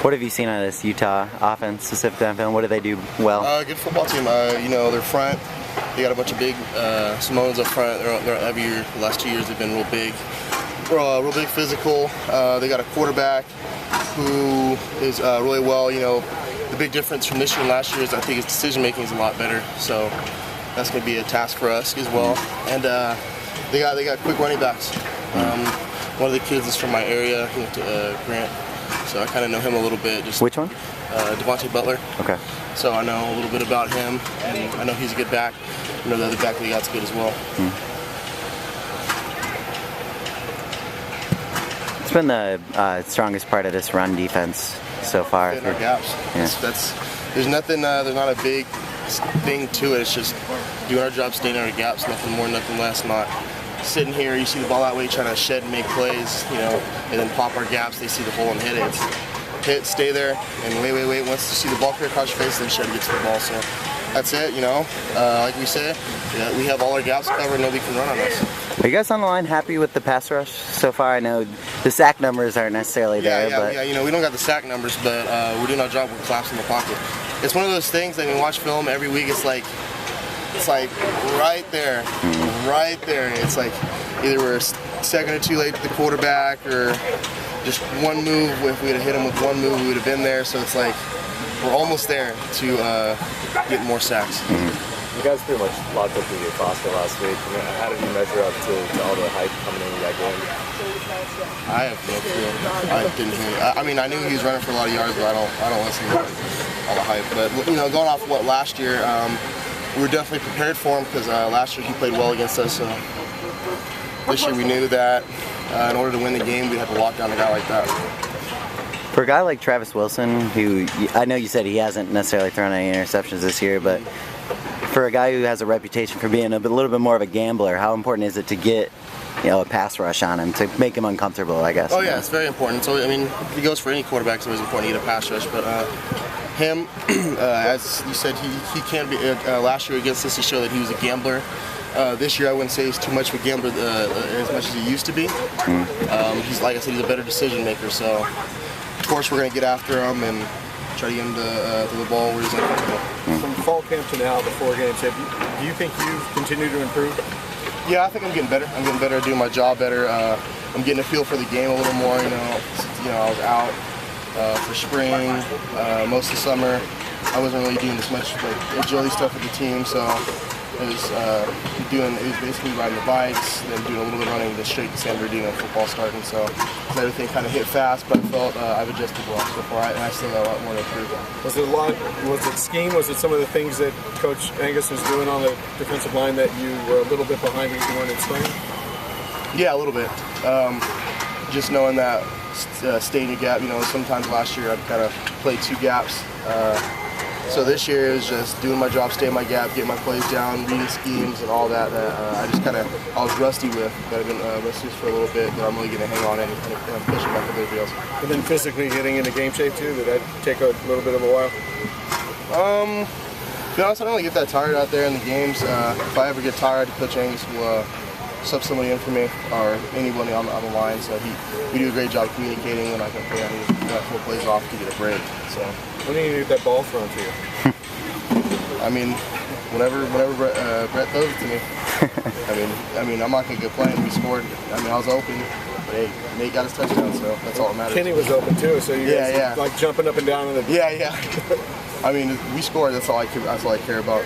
What have you seen out of this Utah offense, specifically on film? What do they do well? Good football team. Their front, they got a bunch of big Samoans up front. They're every year, the last 2 years, they've been real big, physical. They got a quarterback who is really well. The big difference from this year and last year is I think his decision making is a lot better. So that's going to be a task for us as well. And they got quick running backs. One of the kids is from my area. He went to Grant, so I kind of know him a little bit. Which one? Devontae Butler. Okay. So I know a little bit about him, and I know he's a good back. I know the other back that he got's good as well. It's been the strongest part of this run defense so far. In our gaps. Yeah. There's nothing. There's not a big thing to it. It's just doing our job, staying in our gaps. Nothing more, nothing less. Not sitting here. You see the ball that way, trying to shed and make plays. And then pop our gaps. They see the hole and hit it. It's hit, stay there, and wait. Once you see the ball clear across your face, then shed to get to the ball. So that's it. Like we said, we have all our gaps covered. Nobody can run on us. Are you guys on the line happy with the pass rush so far? I know the sack numbers aren't necessarily there, but we don't got the sack numbers, but we're doing our job with collapsing the pocket. It's one of those things that when you watch film every week, it's like right there, right there. It's like either we're a second or two late to the quarterback, or just one move. If we had hit him with one move, we would have been there. So it's like we're almost there to get more sacks. You guys pretty much locked up with your Boston last week. How did you measure up to all the hype coming into that game? I have no clue. I didn't hear. I knew he was running for a lot of yards, but I don't listen to all the hype. But going off what last year, we were definitely prepared for him because last year he played well against us. So this year we knew that in order to win the game, we had to lock down a guy like that. For a guy like Travis Wilson, who I know you said he hasn't necessarily thrown any interceptions this year, but for a guy who has a reputation for being a little bit more of a gambler, how important is it to get a pass rush on him to make him uncomfortable, I guess? Oh yeah, it's very important. So it goes for any quarterback. It's always important to get a pass rush, but him, as you said, he can be. Last year against us, he showed that he was a gambler. This year, I wouldn't say he's too much of a gambler as much as he used to be. He's, like I said, he's a better decision maker. So of course we're going to get after him and try to get him to the ball where he's uncomfortable. From fall camp to now, the 4 games, do you think you've continued to improve? Yeah, I think I'm getting better. I'm getting better at doing my job better. I'm getting a feel for the game a little more. I was out for spring, most of the summer. I wasn't really doing as much agility stuff with the team, so it was basically riding the bikes, then doing a little bit of running, then straight to San Bernardino, football starting. So everything kind of hit fast, but I felt I've adjusted well so far, and I still got a lot more to improve. Was it scheme? Was it some of the things that Coach Angus was doing on the defensive line that you were a little bit behind because you weren't in spring? Yeah, a little bit. Just knowing that stay in your gap. Sometimes last year I'd kind of play 2 gaps. So this year is just doing my job, stay in my gap, get my plays down, reading schemes and all that. I was rusty with. But I've been rusty for a little bit, but I'm really going to hang on and kind of push it back with everybody else. And then physically getting into game shape too, did that take a little bit of a while? To be honest, I don't really get that tired out there in the games. If I ever get tired, Coach Angus will sub somebody in for me or anybody on the line. So we do a great job communicating when I can play. I need 4 plays off to get a break. So. When do you need that ball thrown to you? Whenever Brett throws it to me. I'm not gonna get playing. We scored. I was open, but hey, Nate got his touchdown, so that's all that matters. Kenny was open too, so you guys like jumping up and down in the. Yeah. We scored. That's all I care about.